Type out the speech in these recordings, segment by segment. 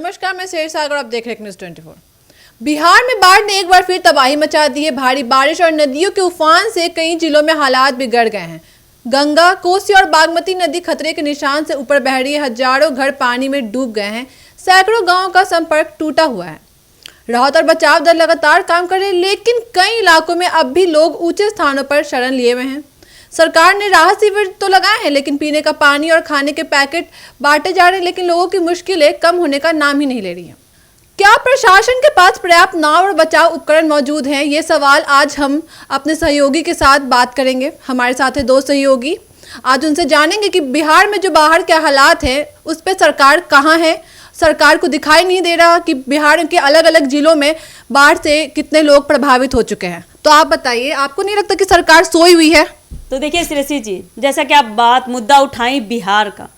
नमस्कार, मैं शेर सागर, आप देख रहे हैं न्यूज़ 24। बिहार में बाढ़ ने एक बार फिर तबाही मचा दी है। भारी बारिश और नदियों के उफान से कई जिलों में हालात बिगड़ गए हैं। गंगा, कोसी और बागमती नदी खतरे के निशान से ऊपर बह रही है। हजारों घर पानी में डूब गए हैं। सैकड़ों गाँव का संपर्क टूटा हुआ है। राहत और बचाव दल लगातार काम कर रहे हैं, लेकिन कई इलाकों में अब भी लोग ऊंचे स्थानों पर शरण लिए हुए हैं। सरकार ने राहत शिविर तो लगाए हैं, लेकिन पीने का पानी और खाने के पैकेट बांटे जा रहे हैं, लेकिन लोगों की मुश्किलें कम होने का नाम ही नहीं ले रही हैं। क्या प्रशासन के पास पर्याप्त नाव और बचाव उपकरण मौजूद हैं? ये सवाल आज हम अपने सहयोगी के साथ बात करेंगे। हमारे साथ है दो सहयोगी, आज उनसे जानेंगे कि बिहार में जो बाहर के हालात हैं उस पर सरकार कहाँ है। सरकार को दिखाई नहीं दे रहा कि बिहार के अलग अलग जिलों में बाढ़ से कितने लोग प्रभावित हो चुके हैं। तो आप बताइए, आपको नहीं लगता कि सरकार सोई हुई है? तो देखिए श्रेयसी जी, जैसा कि आप मुद्दा उठाई बिहार का,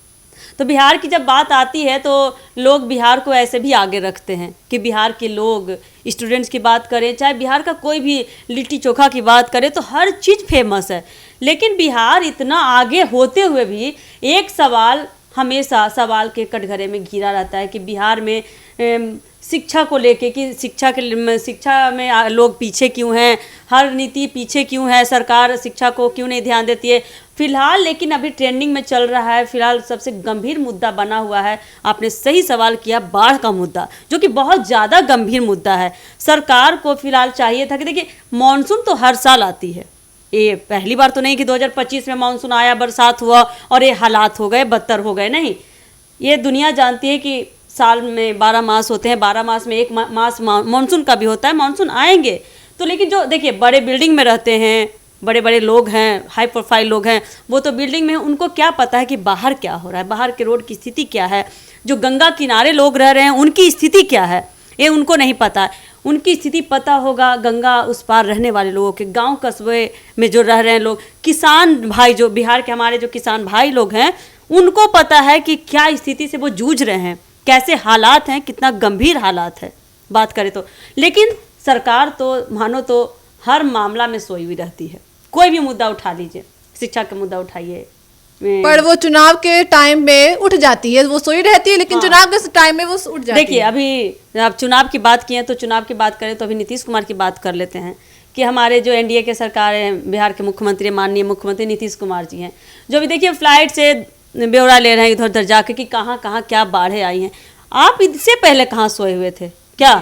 तो बिहार की जब बात आती है तो लोग बिहार को ऐसे भी आगे रखते हैं कि बिहार के लोग, स्टूडेंट्स की बात करें, चाहे बिहार का कोई भी लिट्टी चोखा की बात करें, तो हर चीज़ फेमस है। लेकिन बिहार इतना आगे होते हुए भी एक सवाल हमेशा सवाल के कटघरे में घिरा रहता है कि बिहार में शिक्षा को लेके कि शिक्षा में लोग पीछे क्यों हैं, हर नीति पीछे क्यों है, सरकार शिक्षा को क्यों नहीं ध्यान देती है। फिलहाल लेकिन अभी ट्रेंडिंग में चल रहा है, फिलहाल सबसे गंभीर मुद्दा बना हुआ है, आपने सही सवाल किया, बाढ़ का मुद्दा, जो कि बहुत ज़्यादा गंभीर मुद्दा है। सरकार को फिलहाल चाहिए था कि देखिए, मानसून तो हर साल आती है, ये पहली बार तो नहीं कि 2025 में मानसून आया, बरसात हुआ और ये हालात हो गए, बदतर हो गए, नहीं। ये दुनिया जानती है कि साल में 12 मास होते हैं, 12 मास में एक मास मानसून का भी होता है। मानसून आएंगे तो, लेकिन जो देखिए बड़े बिल्डिंग में रहते हैं, बड़े बड़े लोग हैं, हाई प्रोफाइल लोग हैं, वो तो बिल्डिंग में, उनको क्या पता है कि बाहर क्या हो रहा है, बाहर के रोड की स्थिति क्या है। जो गंगा किनारे लोग रह रहे हैं उनकी स्थिति क्या है, ये उनको नहीं पता है। उनकी स्थिति पता होगा गंगा उस पार रहने वाले लोगों के, गांव कस्बे में जो रह रहे हैं लोग, किसान भाई, जो बिहार के हमारे जो किसान भाई लोग हैं, उनको पता है कि क्या स्थिति से वो जूझ रहे हैं, कैसे हालात हैं, कितना गंभीर हालात है बात करें तो। लेकिन सरकार तो मानो तो हर मामला में सोई हुई रहती है। कोई भी मुद्दा उठा लीजिए, शिक्षा का मुद्दा उठाइए, पर वो चुनाव के टाइम में उठ जाती है, वो सोई रहती है, लेकिन हाँ। चुनाव के टाइम में वो उठ जाती है। देखिए, अभी आप चुनाव की बात किए तो चुनाव की बात करें तो अभी नीतीश कुमार की बात कर लेते हैं कि हमारे जो एनडीए के सरकार है, बिहार के मुख्यमंत्री, माननीय मुख्यमंत्री नीतीश कुमार जी हैं, जो भी देखिए फ्लाइट से ब्यौरा ले रहे हैं इधर उधर जाके कि कहाँ कहाँ क्या बाढ़ें आई हैं। आप इससे पहले कहाँ सोए हुए थे क्या?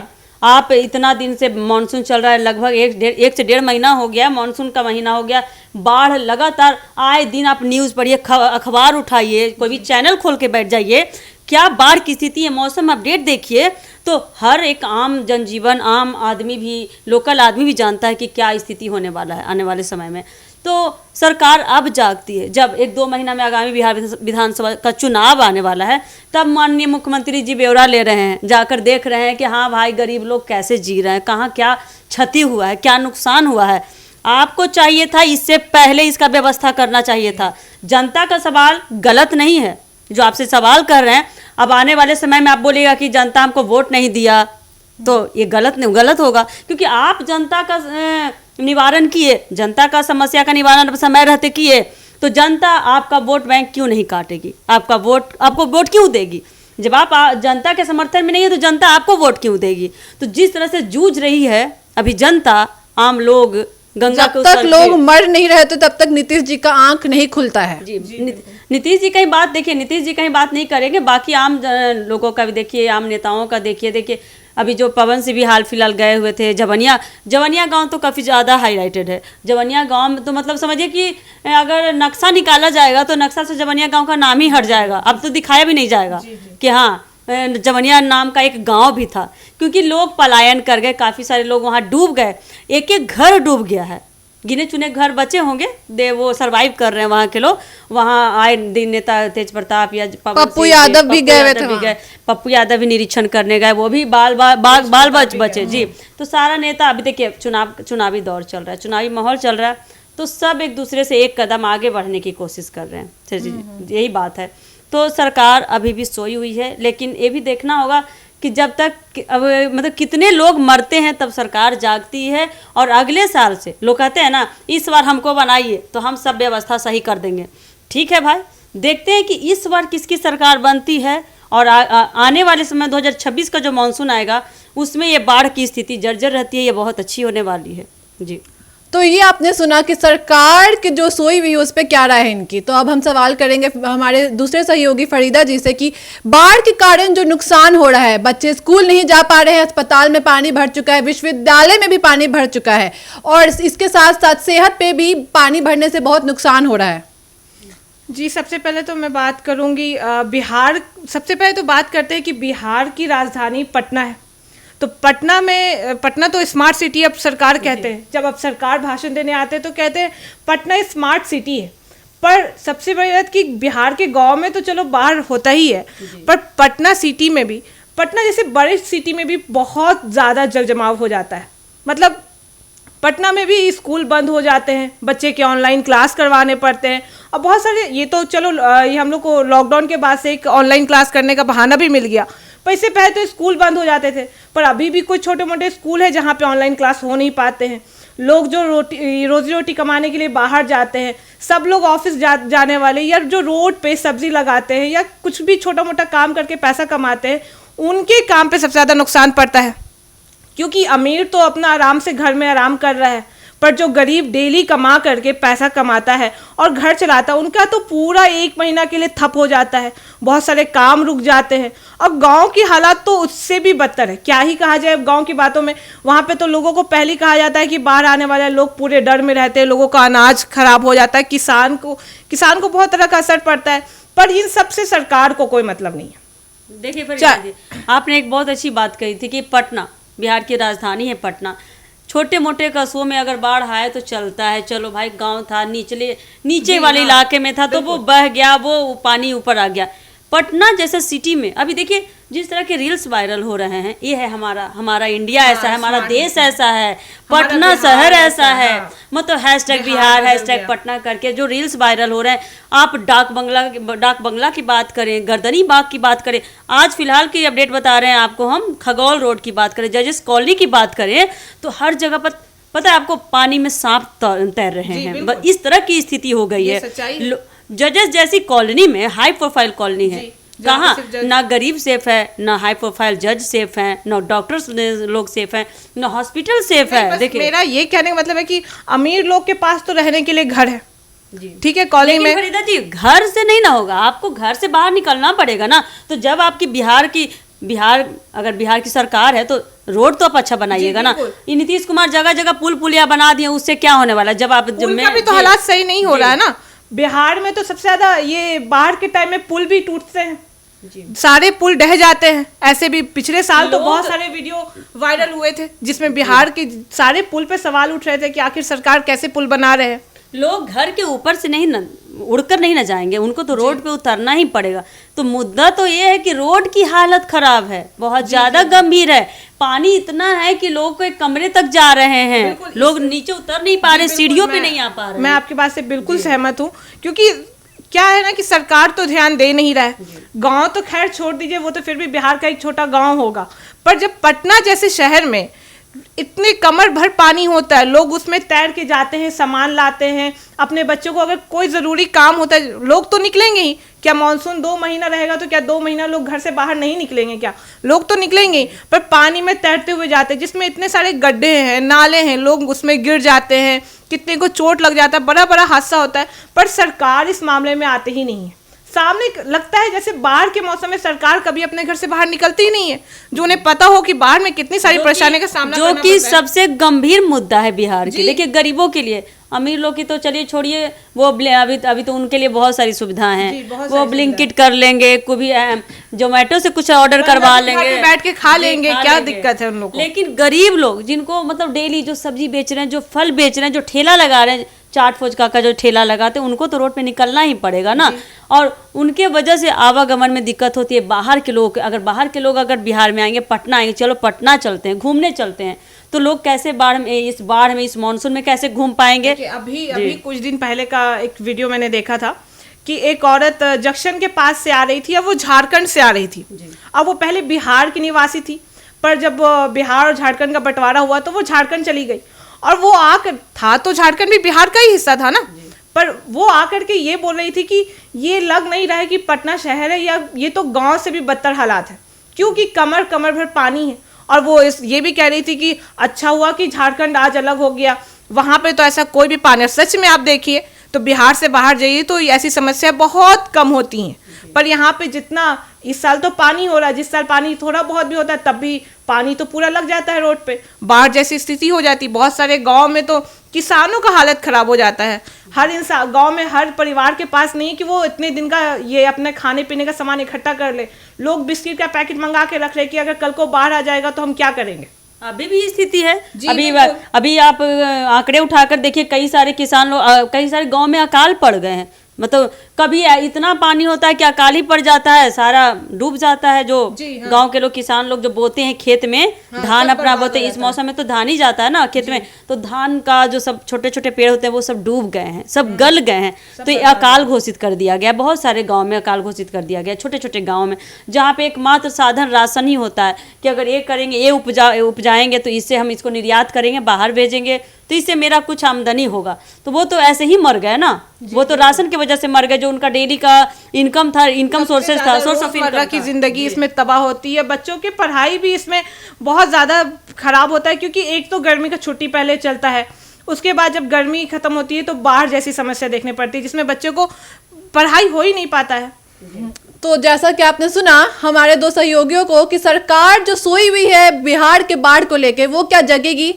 आप इतना दिन से मानसून चल रहा है, लगभग एक से डेढ़ महीना हो गया, मानसून का महीना हो गया, बाढ़ लगातार आए दिन आप न्यूज़ पढ़िए, अखबार उठाइए, कोई भी चैनल खोल के बैठ जाइए, क्या बाढ़ की स्थिति है, मौसम अपडेट देखिए, तो हर एक आम जनजीवन, आम आदमी भी, लोकल आदमी भी जानता है कि क्या स्थिति होने वाला है आने वाले समय में। तो सरकार अब जागती है, जब 1-2 महीना में आगामी बिहार विधानसभा का चुनाव आने वाला है, तब माननीय मुख्यमंत्री जी ब्यौरा ले रहे हैं, जाकर देख रहे हैं कि हाँ भाई, गरीब लोग कैसे जी रहे हैं, कहाँ क्या क्षति हुआ है, क्या नुकसान हुआ है। आपको चाहिए था इससे पहले इसका व्यवस्था करना चाहिए था। जनता का सवाल गलत नहीं है जो आपसे सवाल कर रहे हैं। अब आने वाले समय में आप बोलिएगा कि जनता हमको वोट नहीं दिया, तो ये गलत होगा, क्योंकि आप जनता का निवारण किए, जनता का समस्या का निवारण समय रहते किए, तो जनता आपका वोट बैंक क्यों नहीं काटेगी, आपको वोट क्यों देगी? जब आप जनता के समर्थन में नहीं है तो जनता आपको वोट क्यों देगी? तो जिस तरह से जूझ रही है अभी जनता, आम लोग, गंगा जब तक लोग मर नहीं रहे तो तब तक नीतीश जी का आंख नहीं खुलता है। जी, नीतीश जी कहीं बात देखिए, नीतीश जी कहीं बात नहीं करेंगे, बाकी आम लोगों का भी देखिए, आम नेताओं का देखिए। अभी जो पवन सिंह भी हाल फिलहाल गए हुए थे जवनिया गांव, तो काफ़ी ज़्यादा हाईलाइटेड है। जवनिया गांव में तो मतलब समझिए कि अगर नक्शा निकाला जाएगा तो नक्शा से जवनिया गांव का नाम ही हट जाएगा, अब तो दिखाया भी नहीं जाएगा कि हाँ जवनिया नाम का एक गांव भी था, क्योंकि लोग पलायन कर गए, काफ़ी सारे लोग वहाँ डूब गए, एक घर डूब गया है, गिने चुने घर बचे होंगे, वो सरवाइव कर रहे हैं वहाँ के लोग। वहाँ आए दिन नेता तेज प्रताप या पप्पू यादव भी गए, पप्पू यादव भी निरीक्षण करने गए, वो भी बाल बचे जी। तो सारा नेता, अभी देखिए चुनावी दौर चल रहा है, चुनावी माहौल चल रहा है, तो सब एक दूसरे से एक कदम आगे बढ़ने की कोशिश कर रहे हैं। यही बात है। तो सरकार अभी भी सोई हुई है, लेकिन ये भी देखना होगा कि जब तक अब मतलब कितने लोग मरते हैं तब सरकार जागती है। और अगले साल से लोग कहते हैं ना, इस बार हमको बनाइए तो हम सब व्यवस्था सही कर देंगे। ठीक है भाई, देखते हैं कि इस बार किसकी सरकार बनती है और आने वाले समय 2026 का जो मानसून आएगा उसमें ये बाढ़ की स्थिति जर्जर रहती है, ये बहुत अच्छी होने वाली है जी। तो ये आपने सुना कि सरकार की जो सोई हुई है उस पर क्या राय है इनकी। तो अब हम सवाल करेंगे हमारे दूसरे सहयोगी फरीदा जी से कि बाढ़ के कारण जो नुकसान हो रहा है, बच्चे स्कूल नहीं जा पा रहे हैं, अस्पताल में पानी भर चुका है, विश्वविद्यालय में भी पानी भर चुका है और इसके साथ साथ सेहत पे भी पानी भरने से बहुत नुकसान हो रहा है। जी, सबसे पहले तो मैं बात करूंगी बिहार। सबसे पहले तो बात करते हैं कि बिहार की राजधानी पटना है। तो पटना तो स्मार्ट सिटी अब सरकार कहते हैं। जब अब सरकार भाषण देने आते हैं तो कहते हैं पटना स्मार्ट सिटी है। पर सबसे बड़ी बात कि बिहार के गांव में तो चलो बाढ़ होता ही है, पर पटना सिटी में भी, पटना जैसे बड़े सिटी में भी बहुत ज़्यादा जलजमाव हो जाता है। मतलब पटना में भी स्कूल बंद हो जाते हैं, बच्चे के ऑनलाइन क्लास करवाने पड़ते हैं। और बहुत सारे, ये तो चलो ये हम लोग को लॉकडाउन के बाद से एक ऑनलाइन क्लास करने का बहाना भी मिल गया, पर इससे पहले तो स्कूल बंद हो जाते थे। पर अभी भी कुछ छोटे मोटे स्कूल है जहाँ पे ऑनलाइन क्लास हो नहीं पाते हैं। लोग जो रोजी रोटी कमाने के लिए बाहर जाते हैं, सब लोग ऑफिस जाने वाले या जो रोड पे सब्जी लगाते हैं या कुछ भी छोटा मोटा काम करके पैसा कमाते हैं, उनके काम पे सबसे ज़्यादा नुकसान पड़ता है। क्योंकि अमीर तो अपना आराम से घर में आराम कर रहा है, पर जो गरीब डेली कमा करके पैसा कमाता है और घर चलाता है, उनका तो पूरा 1 महीना के लिए ठप हो जाता है। बहुत सारे काम रुक जाते हैं। अब गांव की हालात तो उससे भी बदतर है, क्या ही कहा जाए। अब गांव की बातों में, वहाँ पे तो लोगों को पहले कहा जाता है कि बाहर आने वाले लोग पूरे डर में रहते हैं, लोगों का अनाज खराब हो जाता है, किसान को बहुत तरह का असर पड़ता है। पर इन सब से सरकार को कोई मतलब नहीं है। देखिए फरीदा जी, आपने एक बहुत अच्छी बात कही थी कि पटना बिहार की राजधानी है। पटना छोटे मोटे कस्बों में अगर बाढ़ आए तो चलता है, चलो भाई गांव था नीचे वाले इलाके में था तो वो बह गया, वो पानी ऊपर आ गया। पटना जैसा सिटी में अभी देखिए जिस तरह के रील्स वायरल हो रहे हैं, ये है हमारा इंडिया ऐसा है, हमारा देश ऐसा है, पटना शहर ऐसा है, मतलब हैशटैग बिहार हैशटैग पटना करके जो रील्स वायरल हो रहे हैं। आप डाक बंगला की बात करें, गर्दनी बाग की बात करें, आज फिलहाल की अपडेट बता रहे हैं आपको हम, खगौल रोड की बात करें, जजेस कॉलोनी की बात करें, तो हर जगह पर पता है आपको पानी में सांप तैर रहे हैं। इस तरह की स्थिति हो गई है। जजेस जैसी कॉलोनी में, हाई प्रोफाइल कॉलोनी है, कहाँ ना गरीब सेफ है, ना हाई प्रोफाइल जज सेफ है, ना डॉक्टर्स लोग सेफ हैं, ना हॉस्पिटल सेफ है। देखिए मेरा ये कहने का मतलब है कि अमीर लोग के पास तो रहने के लिए घर है, ठीक है, कॉलोनी में। फरीदा जी, घर से नहीं ना होगा, आपको घर से बाहर निकलना पड़ेगा ना। तो जब आपकी अगर बिहार की सरकार है तो रोड तो आप अच्छा बनाइएगा ना। ये नीतीश कुमार जगह जगह पुलिया बना दिए, उससे क्या होने वाला। जब आप उनका भी तो हालात सही नहीं हो रहा है ना। बिहार में तो सबसे ज्यादा ये बाढ़ के टाइम में पुल भी टूटते हैं, सारे पुल ढह जाते हैं। ऐसे भी पिछले साल तो बहुत सारे वीडियो वायरल हुए थे जिसमें बिहार के सारे पुल पे सवाल उठ रहे थे कि आखिर सरकार कैसे पुल बना रहे हैं। लोग घर के ऊपर से उड़कर नहीं ना जाएंगे, उनको तो रोड पे उतरना ही पड़ेगा। तो मुद्दा तो ये है कि रोड की हालत खराब है, बहुत ज्यादा गंभीर है। पानी इतना है कि लोग को एक कमरे तक जा रहे हैं, लोग नीचे उतर नहीं पा रहे, सीढ़ियों पे नहीं आ पा रहे। मैं आपकी बात से बिल्कुल सहमत हूँ, क्योंकि क्या है ना कि सरकार तो ध्यान दे नहीं रहा है। गांव तो खैर छोड़ दीजिए, वो तो फिर भी बिहार का एक छोटा गांव होगा, पर जब पटना जैसे शहर में इतने कमर भर पानी होता है, लोग उसमें तैर के जाते हैं, सामान लाते हैं, अपने बच्चों को अगर कोई ज़रूरी काम होता है, लोग तो निकलेंगे ही। क्या मानसून 2 महीना रहेगा तो क्या 2 महीना लोग घर से बाहर नहीं निकलेंगे? क्या लोग तो निकलेंगे ही, पर पानी में तैरते हुए जाते हैं, जिसमें इतने सारे गड्ढे हैं, नाले हैं, लोग उसमें गिर जाते हैं, कितने को चोट लग जाता है, बड़ा बड़ा हादसा होता है। पर सरकार इस मामले में आते ही नहीं है। सामने लगता है जैसे बाढ़ के मौसम में सरकार कभी अपने घर से बाहर निकलती ही नहीं है, जो उन्हें पता हो कि बाढ़ में कितनी सारी परेशानी का सामना करना पड़ता है। जो कि सबसे गंभीर मुद्दा है बिहार के। देखिए गरीबों के लिए, अमीर लोग की तो चलिए छोड़िए, वो अभी तो उनके लिए बहुत सारी सुविधाएं हैं, वो ब्लिंकिट कर लेंगे, कोई जोमेटो से कुछ ऑर्डर करवा लेंगे, बैठ के खा लेंगे, क्या दिक्कत है उन लोगों को। लेकिन गरीब लोग जिनको मतलब डेली जो सब्जी बेच रहे हैं, जो फल बेच रहे हैं, जो ठेला लगा रहे हैं, चाट फोचका का जो ठेला लगाते हैं, उनको तो रोड पे निकलना ही पड़ेगा ना। और उनके वजह से आवागमन में दिक्कत होती है। बाहर के लोग अगर बिहार में आएंगे, पटना आएंगे, चलो पटना चलते हैं, घूमने चलते हैं, तो लोग कैसे बाढ़ में इस मानसून में कैसे घूम पाएंगे? अभी कुछ दिन पहले का एक वीडियो मैंने देखा था कि एक औरत जंक्शन के पास से आ रही थी, अब वो झारखंड से आ रही थी। अब वो पहले बिहार की निवासी थी, पर जब बिहार और झारखंड का बंटवारा हुआ तो वो झारखंड चली गई, और वो था तो झारखंड भी बिहार का ही हिस्सा था ना, पर वो आकर के ये बोल रही थी कि ये लग नहीं रहा है कि पटना शहर है, या ये तो गांव से भी बदतर हालात है, क्योंकि कमर कमर भर पानी है। और वो ये भी कह रही थी कि अच्छा हुआ कि झारखंड आज अलग हो गया, वहाँ पे तो ऐसा कोई भी पानी। सच में आप देखिए तो बिहार से बाहर जाइए तो ऐसी समस्या बहुत कम होती हैं, पर यहाँ पे जितना इस साल तो पानी हो रहा है, जिस साल पानी थोड़ा बहुत भी होता है तब भी पानी तो पूरा लग जाता है रोड पे, बाढ़ जैसी स्थिति हो जाती। बहुत सारे गांव में तो किसानों का हालत खराब हो जाता है। हर इंसान गांव में, हर परिवार के पास नहीं कि वो इतने दिन का ये अपने खाने पीने का सामान इकट्ठा कर ले। लोग बिस्किट का पैकेट मंगा के रख रहे कि अगर कल को बाढ़ आ जाएगा तो हम क्या करेंगे। अभी भी स्थिति है। अभी बिल्कुल। अभी आप आंकड़े उठाकर देखिए, कई सारे किसान लोग, कई सारे गांव में अकाल पड़ गए हैं। मतलब कभी इतना पानी होता है कि अकाल ही पड़ जाता है, सारा डूब जाता है। जो गांव के लोग, किसान लोग जो बोते हैं खेत में, धान अपना बोते हैं, इस मौसम में तो धान ही जाता है ना खेत में, तो धान का जो सब छोटे छोटे पेड़ होते हैं वो सब डूब गए हैं, सब गल गए हैं। तो ये अकाल घोषित कर दिया गया, बहुत सारे गाँव में अकाल घोषित कर दिया गया, छोटे छोटे गाँव में, जहाँ पे एकमात्र साधन राशन ही होता है कि अगर ये करेंगे, ये उपजाएंगे तो इससे हम इसको निर्यात करेंगे, बाहर भेजेंगे, तो इससे मेरा कुछ आमदनी होगा। तो वो तो ऐसे ही मर गए ना, वो तो राशन की वजह से मर गए, जो उनका डेली का इनकम था, इनकम सोर्सेज था, सोर्स ऑफ इनकम की जिंदगी इसमें तबाह होती है। बच्चों की पढ़ाई भी इसमें बहुत ज़्यादा खराब होता है, क्योंकि एक तो गर्मी का छुट्टी पहले चलता है, उसके बाद जब गर्मी खत्म होती है तो बाढ़ जैसी समस्या देखने पड़ती है, जिसमें बच्चों को पढ़ाई हो ही नहीं पाता है। तो जैसा कि आपने सुना हमारे दो सहयोगियों को कि सरकार जो सोई हुई है बिहार के बाढ़ को लेके, वो क्या जगेगी,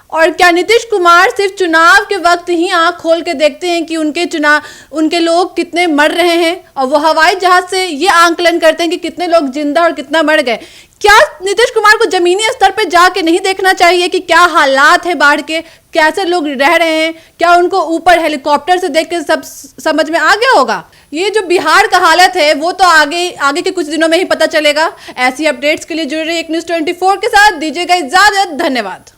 और क्या नीतीश कुमार सिर्फ चुनाव के वक्त ही आंख खोल के देखते हैं कि उनके लोग कितने मर रहे हैं, और वो हवाई जहाज से ये आंकलन करते हैं कि कितने लोग जिंदा और कितना मर गए। क्या नीतीश कुमार को जमीनी स्तर पे जाके नहीं देखना चाहिए कि क्या हालात है बाढ़ के, कैसे लोग रह रहे हैं? क्या उनको ऊपर हेलीकॉप्टर से देख के सब समझ में आ गया होगा? ये जो बिहार का हालत है वो तो आगे के कुछ दिनों में ही पता चलेगा। ऐसी अपडेट्स के लिए जुड़े रहिए एक न्यूज़ 24 के साथ। दीजिएगा इजाजत, धन्यवाद।